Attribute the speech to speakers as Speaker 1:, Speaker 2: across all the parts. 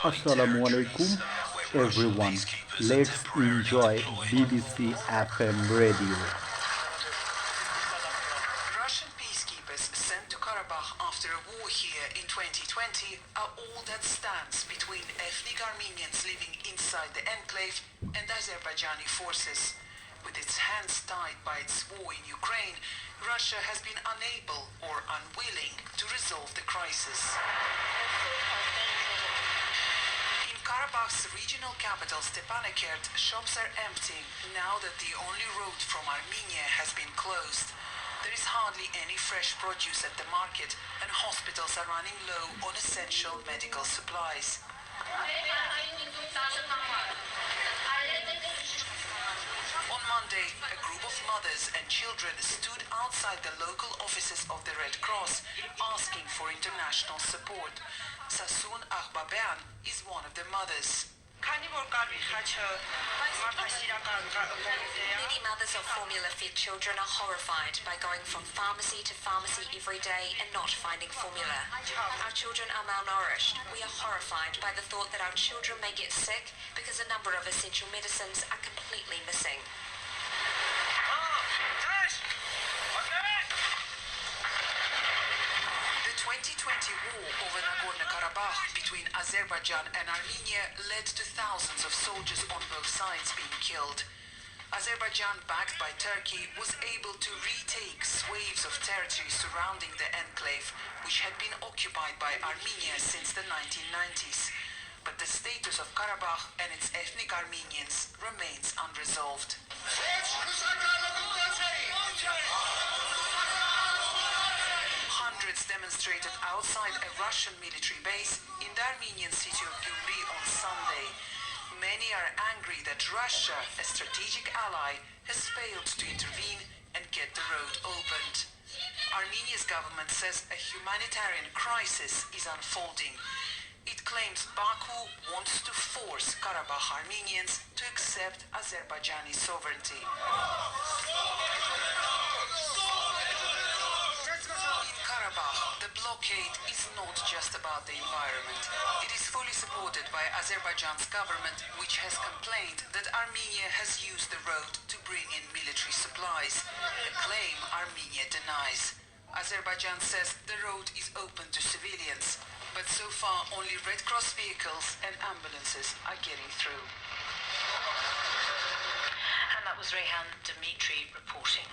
Speaker 1: Assalamu alaikum, everyone. Let's enjoy BBC FM radio.
Speaker 2: Russian peacekeepers sent to Karabakh after a war here in 2020 are all that stands between ethnic Armenians living inside the enclave and Azerbaijani forces. With its hands tied by its war in Ukraine, Russia has been unable or unwilling to resolve the crisis. In Karabakh's regional capital Stepanakert, shops are emptying now that the only road from Armenia has been closed. There is hardly any fresh produce at the market, and hospitals are running low on essential medical supplies. On Monday, a group of mothers and children stood outside the local offices of the Red Cross, asking for international support. Sasun Aghbabean is one of the mothers.
Speaker 3: Many mothers of formula-fed children are horrified by going from pharmacy to pharmacy every day and not finding formula. Our children are malnourished. We are horrified by the thought that our children may get sick because a number of essential medicines are completely missing.
Speaker 2: The 2020 war over Nagorno-Karabakh between Azerbaijan and Armenia led to thousands of soldiers on both sides being killed. Azerbaijan, backed by Turkey, was able to retake swathes of territory surrounding the enclave, which had been occupied by Armenia since the 1990s. But the status of Karabakh and its ethnic Armenians remains unresolved. Hundreds demonstrated outside a Russian military base in the Armenian city of Gyumri on Sunday. Many are angry that Russia, a strategic ally, has failed to intervene and get the road opened. Armenia's government says a humanitarian crisis is unfolding. It claims Baku wants to force Karabakh Armenians to accept Azerbaijani sovereignty. In Karabakh, the blockade is not just about the environment. It is fully supported by Azerbaijan's government, which has complained that Armenia has used the road to bring in military supplies, a claim Armenia denies. Azerbaijan says the road is open to civilians, but so far only Red Cross vehicles and ambulances are getting through.
Speaker 4: And that was Rehan Dimitri reporting.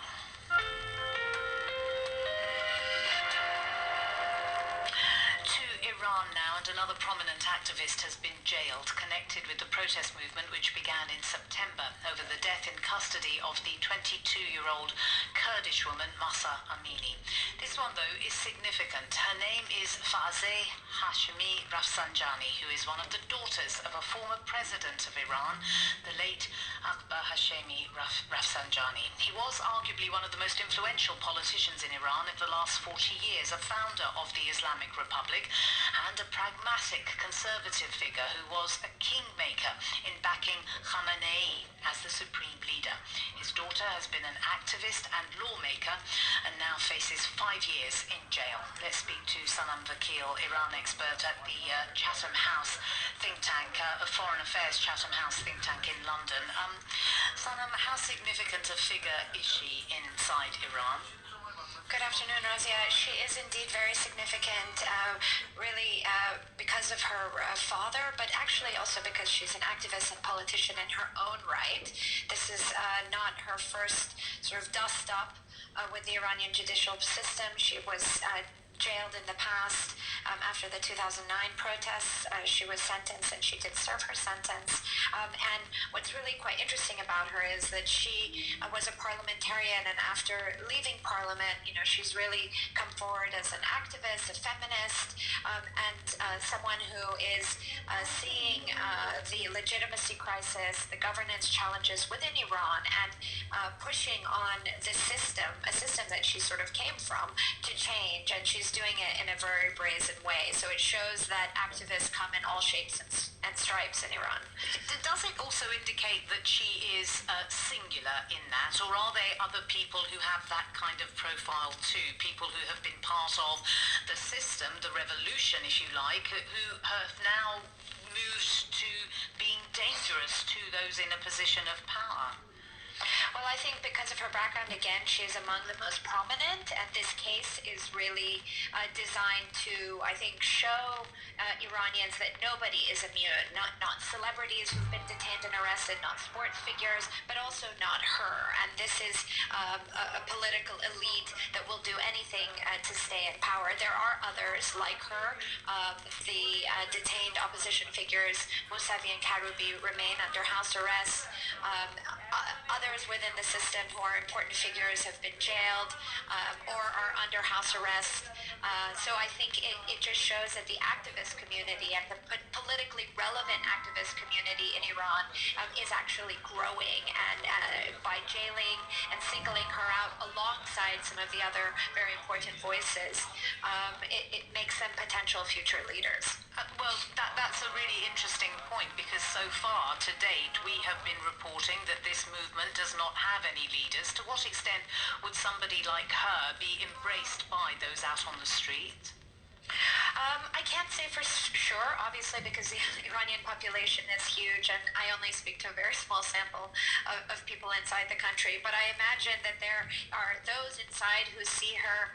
Speaker 4: Iran now, and another prominent activist has been jailed connected with the protest movement which began in September over the death in custody of the 22-year-old Kurdish woman Mahsa Amini. This one, though, is significant. Her name is Fazeh Hashemi Rafsanjani, who is one of the daughters of a former president of Iran, the late Akbar Hashemi Rafsanjani. He was arguably one of the most influential politicians in Iran of the last 40 years, a founder of the Islamic Republic, and a pragmatic conservative figure who was a kingmaker in backing Khamenei as the supreme leader. His daughter has been an activist and lawmaker and now faces 5 years in jail. Let's speak to Sanam Vakil, Iran expert at the Chatham House think tank, a foreign affairs Chatham House think tank in London. Sanam, how significant a figure is she inside Iran?
Speaker 5: Good afternoon, Razia. She is indeed very significant, really because of her father, but actually also because she's an activist and politician in her own right. This is not her first sort of dust up with the Iranian judicial system. She was jailed in the past after the 2009 protests. She was sentenced and she did serve her sentence. And what's really quite interesting about her is that she was a parliamentarian, and after leaving parliament, you know, she's really come forward as an activist, a feminist, and someone who is seeing the legitimacy crisis, the governance challenges within Iran, and pushing on the system, a system that she sort of came from, to change. And she's doing it in a very brazen way. So it shows that activists come in all shapes and stripes in Iran.
Speaker 4: Does it also indicate that she is singular in that, or are there other people who have that kind of profile too? People who have been part of the system, the revolution, if you like, who have now those in a position of power?
Speaker 5: Well, I think because of her background, again, she is among the most prominent, and this case is really designed to, I think, show Iranians that nobody is immune, not celebrities who've been detained and arrested, not sports figures, but also not her. And this is a political elite that will do anything to stay in power. There are others like her. The detained opposition figures, Mousavi and Karoubi, remain under house arrest. Others within the system who are important figures have been jailed or are under house arrest. So I think it just shows that the activist community and the politically relevant activist community in Iran is actually growing. And by jailing and singling her out alongside some of the other very important voices, it makes them potential future leaders.
Speaker 4: Well, that's a really interesting point, because so far to date we have been reporting that this movement does not have any leaders. To what extent would somebody like her be embraced by those out on the street?
Speaker 5: I can't say for sure, obviously, because the Iranian population is huge, and I only speak to a very small sample of people inside the country. But I imagine that there are those inside who see her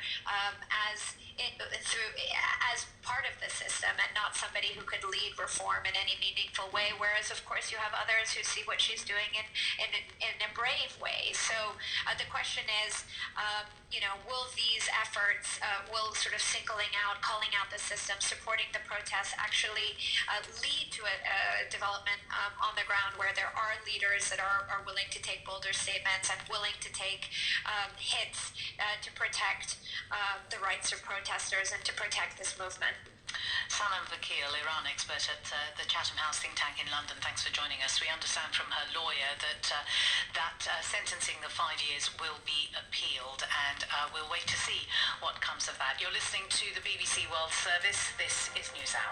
Speaker 5: as part of the system and not somebody who could lead reform in any meaningful way. Whereas, of course, you have others who see what she's doing in a brave way. So the question is, will these efforts, will sort of singling out, calling out the system, supporting the protests, actually lead to a development on the ground where there are leaders that are willing to take bolder statements and willing to take hits to protect the rights of protesters and to protect this movement.
Speaker 4: Sanam Vakil, Iran expert at the Chatham House think tank in London, thanks for joining us. We understand from her lawyer that sentencing of 5 years will be appealed, and we'll wait to see what comes of that. You're listening to the BBC World Service. This is NewsHour.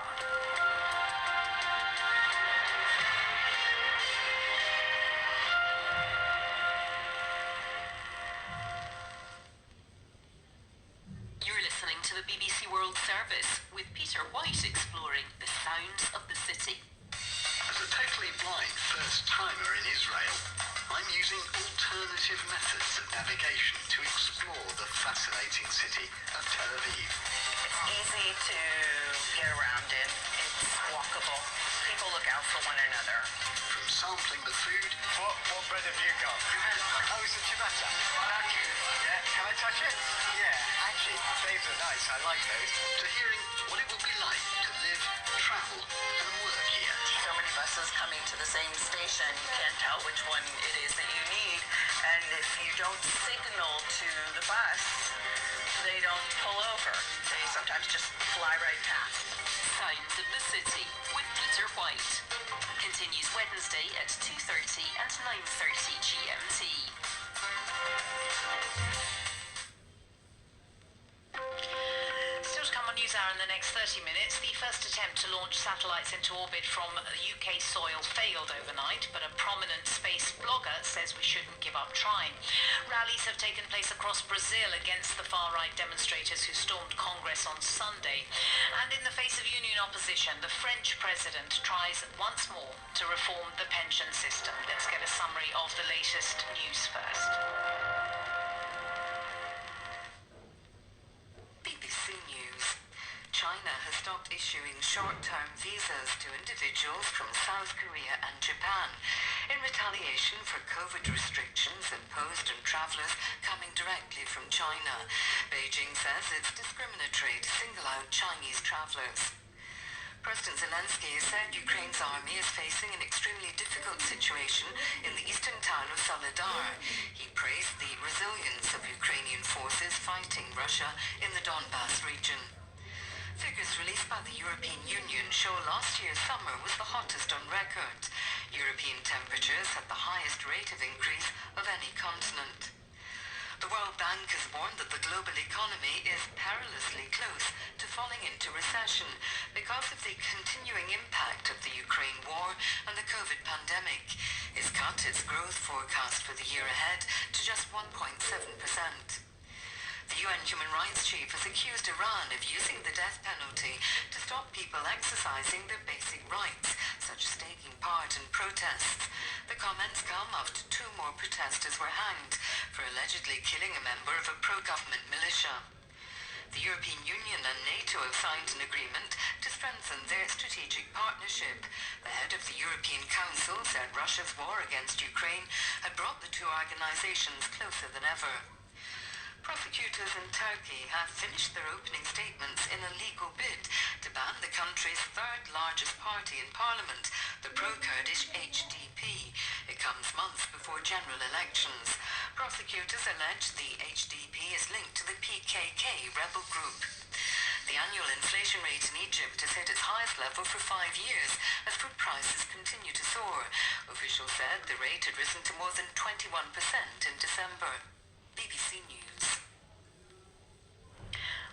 Speaker 4: To the BBC World Service with Peter White exploring the sounds of the city.
Speaker 6: As a totally blind first-timer in Israel, I'm using alternative methods of navigation to explore the fascinating city of Tel Aviv.
Speaker 2: It's easy to get around in. It's walkable. People look out for one another.
Speaker 6: From sampling the food...
Speaker 7: What bread have you got? Oh, it's a ciabatta. Yeah, can I touch it? Yeah, actually, those are nice. I like those.
Speaker 6: ...to hearing what it will be like to live, travel and work here.
Speaker 2: So many buses coming to the same station, you can't tell which one it is that you need. And if you don't signal to the bus, they don't pull over. They sometimes just fly right past.
Speaker 4: Sounds of the City with Peter White. Continues Wednesday at 2:30 and 9:30 GMT. Still to come on NewsHour in the next 30 minutes. The first attempt to launch satellites into orbit from UK soil failed overnight, but a prominent space blogger says we shouldn't give up trying. Rallies have taken place across Brazil against the far-right demonstrators who stormed Congress on Sunday. And in the face of union opposition, the French president tries once more to reform the pension system. Let's get a summary of the latest news first.
Speaker 2: BBC News. China has stopped issuing short-term visas to individuals from South Korea and Japan in retaliation for COVID restrictions imposed on travellers coming directly from China. Beijing says it's discriminatory to single out Chinese travellers. President Zelensky has said Ukraine's army is facing an extremely difficult situation in the eastern town of Soledar. He praised the resilience of Ukrainian forces fighting Russia in the Donbass region. Figures released by the European Union show last year's summer was the hottest on record. European temperatures had the highest rate of increase of any continent. The World Bank has warned that the global economy is perilously close to falling into recession because of the continuing impact of the Ukraine war and the COVID pandemic. It's cut its growth forecast for the year ahead to just 1.7%. The UN Human Rights Chief has accused Iran of using the death penalty to stop people exercising their basic rights, such as taking part in protests. The comments come after two more protesters were hanged for allegedly killing a member of a pro-government militia. The European Union and NATO have signed an agreement to strengthen their strategic partnership. The head of the European Council said Russia's war against Ukraine had brought the two organizations closer than ever. Prosecutors in Turkey have finished their opening statements in a legal bid to ban the country's third largest party in parliament, the pro-Kurdish HDP. It comes months before general elections. Prosecutors allege the HDP is linked to the PKK rebel group. The annual inflation rate in Egypt has hit its highest level for 5 years as food prices continue to soar. Officials said the rate had risen to more than 21% in December. BBC News.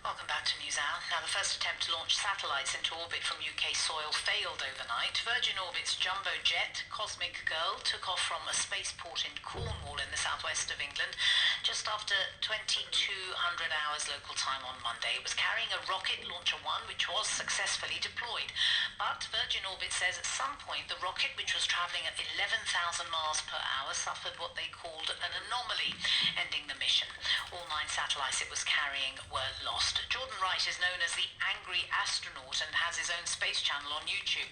Speaker 4: Welcome back to NewsHour. Now, the first attempt to launch satellites into orbit from UK soil failed overnight. Virgin Orbit's jumbo jet, Cosmic Girl, took off from a spaceport in Cornwall in the southwest of England just after 2200 hours local time on Monday. It was carrying a rocket launcher 1, which was successfully deployed. But Virgin Orbit says at some point the rocket, which was travelling at 11,000 miles per hour, suffered what they called an anomaly, ending the mission. All 9 satellites it was carrying were lost. Jordan Wright is known as the Angry Astronaut and has his own space channel on YouTube.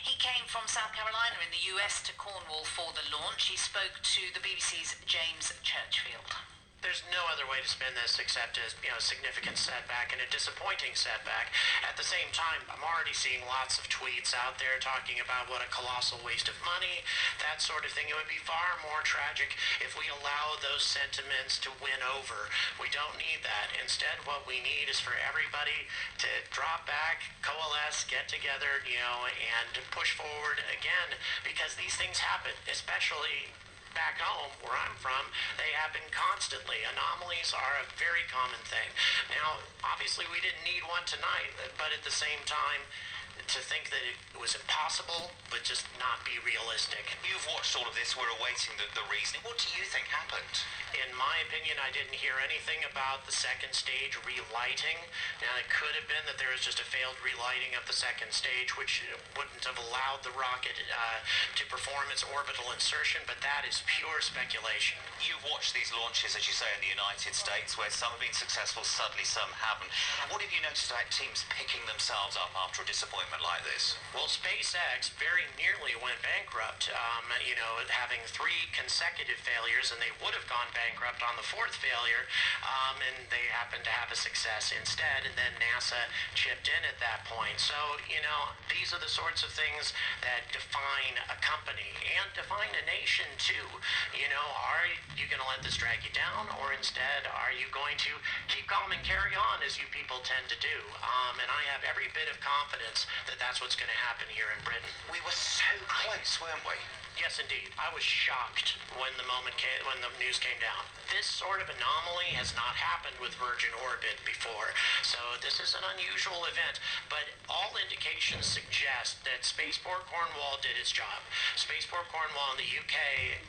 Speaker 4: He came from South Carolina in the US to Cornwall for the launch. He spoke to the BBC's James Churchfield.
Speaker 8: There's no other way to spin this except as, a significant setback and a disappointing setback. At the same time, I'm already seeing lots of tweets out there talking about what a colossal waste of money, that sort of thing. It would be far more tragic if we allow those sentiments to win over. We don't need that. Instead, what we need is for everybody to drop back, coalesce, get together, and push forward again, because these things happen, especially back home, where I'm from. They happen constantly. Anomalies are a very common thing. Now, obviously, we didn't need one tonight, but at the same time, to think that it was impossible would just not be realistic.
Speaker 9: You've watched all of this. We're awaiting the reasoning. What do you think happened?
Speaker 8: In my opinion, I didn't hear anything about the second stage relighting. Now, it could have been that there was just a failed relighting of the second stage, which wouldn't have allowed the rocket to perform its orbital insertion, but that is pure speculation.
Speaker 9: You've watched these launches, as you say, in the United States, where some have been successful, suddenly some haven't. What have you noticed about teams picking themselves up after a disappointment like this?
Speaker 8: Well, SpaceX very nearly went bankrupt, having 3 consecutive failures, and they would have gone bankrupt on the 4th failure, and they happened to have a success instead, and then NASA chipped in at that point. So, these are the sorts of things that define a company and define a nation too. Are you going to let this drag you down, or instead are you going to keep calm and carry on, as you people tend to do? And I have every bit of confidence that that's what's going to happen here in Britain.
Speaker 9: We were so close, weren't we?
Speaker 8: Yes, indeed. I was shocked when the news came down. This sort of anomaly has not happened with Virgin Orbit before, so this is an unusual event, but all indications suggest that Spaceport Cornwall did its job. Spaceport Cornwall in the UK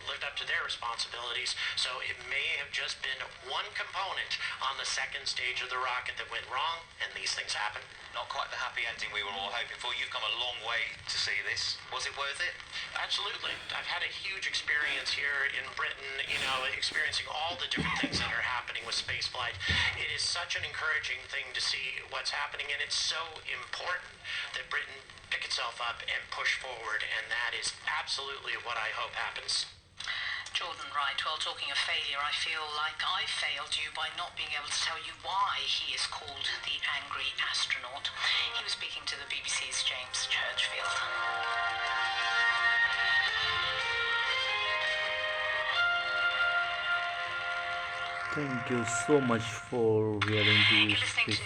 Speaker 8: lived up to their responsibilities, so it may have just been one component on the second stage of the rocket that went wrong, and these things happen.
Speaker 9: Not quite the happy ending we were all hoping for. You've come a long way to see this. Was it worth it?
Speaker 8: Absolutely. I've had a huge experience here in Britain, experiencing all the different things that are happening with spaceflight. It is such an encouraging thing to see what's happening, and it's so important that Britain pick itself up and push forward, and that is absolutely what I hope happens.
Speaker 4: Jordan Wright, well, talking of failure, I feel like I failed you by not being able to tell you why he is called the Angry Astronaut. He was speaking to the BBC's James Churchfield.
Speaker 1: Thank you so much for hearing
Speaker 4: You're
Speaker 1: this.
Speaker 4: listening to